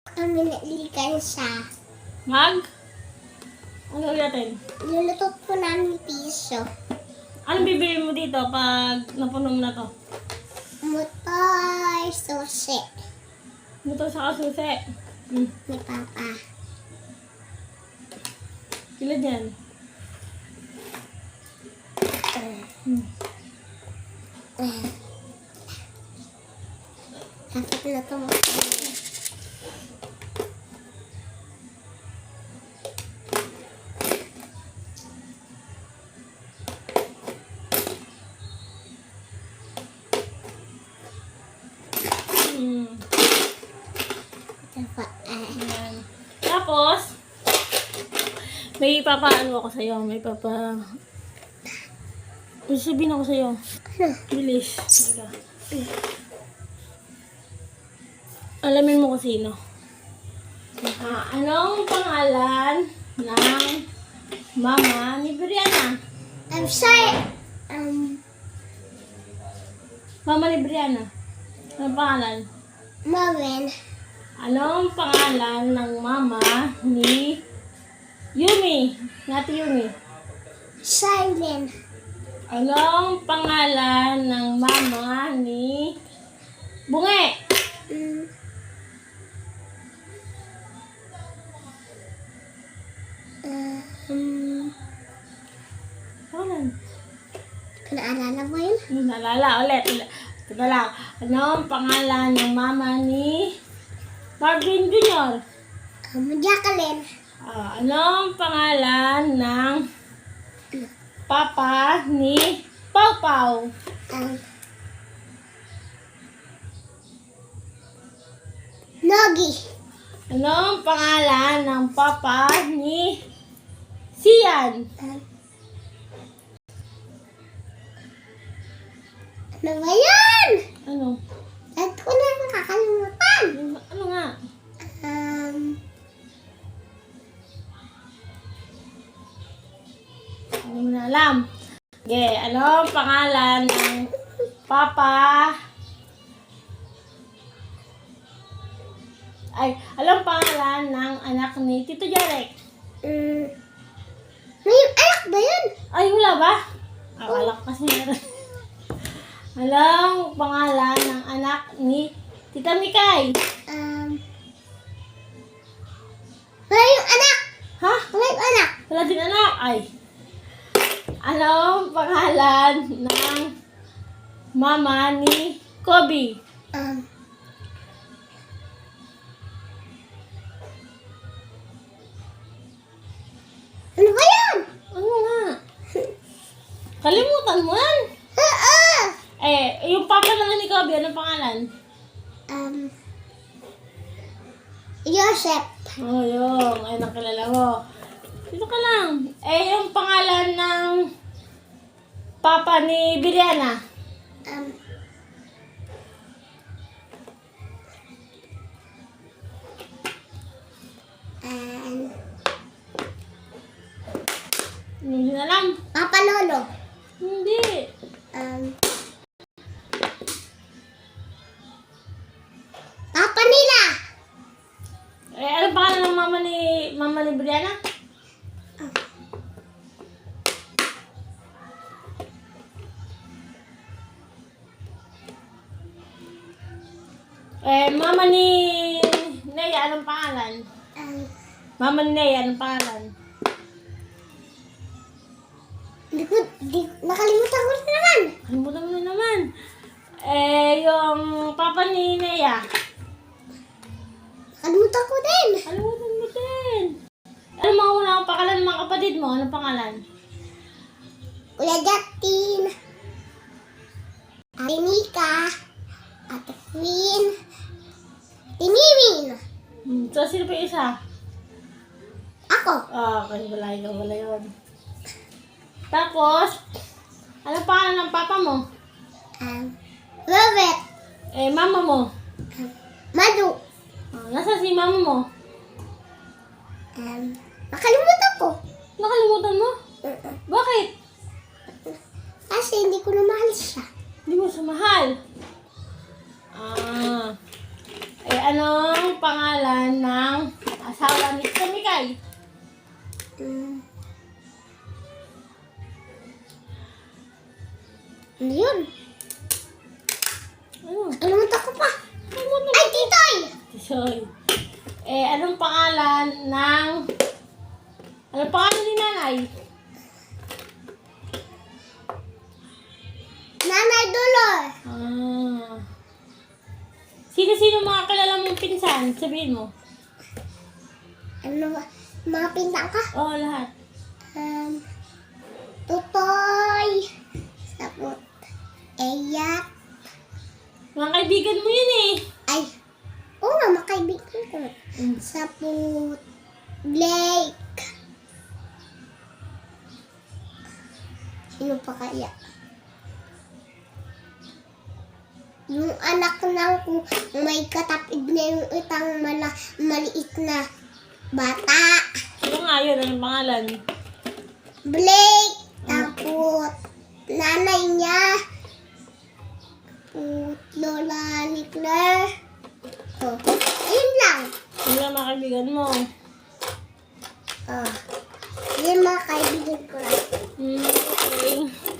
Kami nalikan siya. Ano gawin natin? Lulutot po namin piso. Anong bibili mo dito pag napuno mo na to? Motor, susi. Motor sa kasusi. Ni Papa. Ilan yan? Dapat na ito. Ayan. Tapos, may papaano ako sa'yo. May sabihin ako sa'yo. Bilis. Teka. Alamin mo kung sino. Anong pangalan ng mama ni Brianna? I'm sorry. Mama ni Brianna. Anong pangalan? Marvin. Anong pangalan ng mama ni Yumi? Nati Yumi. Silent. Anong pangalan ng mama ni Bunge? Pangalan? Naalala mo yun? Naalala ulit. Ito na lang. Anong pangalan ng mama ni Marvin Jr.? Jacqueline. Anong pangalan ng papa ni Pau Pau? Nogi. Anong pangalan ng papa ni Sian? Ano ba yan? Ano? At ko na nakakalimutan. Ano nga? Hindi mo na alam. Okay, anong pangalan ng papa? Anong pangalan ng anak ni Tito Jarek? May anak ba yun? Ay, wala ba? Wala ko kasi meron. Anong pangalan ng anak ni Tita Mikay? Wala yung anak. Ha? Wala yung anak. Wala din anak? Ay. Anong pangalan ng mama ni Kobe? Ano ba yan? Ano nga? Kalimutan mo yan? Yung papa naman ni Kobe, anong pangalan? Joseph. Oh, yung. Ay, nakilala mo. Dito ka lang. Yung pangalan ng papa ni Brianna. Hindi na alam. Papa Lolo. Hindi. Papa nila. Anong pangalan ng mama ni Brianna? Mama ni Nea, anong pangalan? Mama ni Nea, anong pangalan? Nakalimutan ko na naman. Kalimutan mo na naman. Yung papa ni Nea. Nakalimutan ko din. Kalimutan mo din. Ano mga una ang pangalan ng mga kapatid mo? Anong pangalan? Kuya Justin. Ate Mika. Ate Queen. Ate Mimin. So, sino pa yung isa? Ako. Kasi wala yun. Tapos, anong pangalan ng papa mo? Robert. Mama mo? Madu. Nasa si mama mo? Nakalimutan ko. Nakalimutan mo? Bakit? Kasi hindi ko na mahal siya. Hindi mo siya mahal. Eh, anong pangalan ng asawa ni Mikay? Ano yun? Ano? Alimutan ko pa. Ay, titoy! Tisoy. Eh, anong pangalan ni nanay? Nanay Dolor. Ah. Sino-sino mga kilala mong pinsan? Sabihin mo. Ano ba? Mga pintang ka? Oo, lahat. Tutoy. Sapot. Eyat. Mga kaibigan mo yun eh. Ay. Oo nga, makaibigan ko. Sapot. Blake. Sino pa kaya? Yung anak ng may katapid na yung itang maliit na bata. Sino nga yun? Anong pangalan? Blake. Tapos, nanay niya. Lola ni Claire. Oh, yun lang. Sino ang mga kaibigan mo? Yun mga kaibigan ko lang. Okay.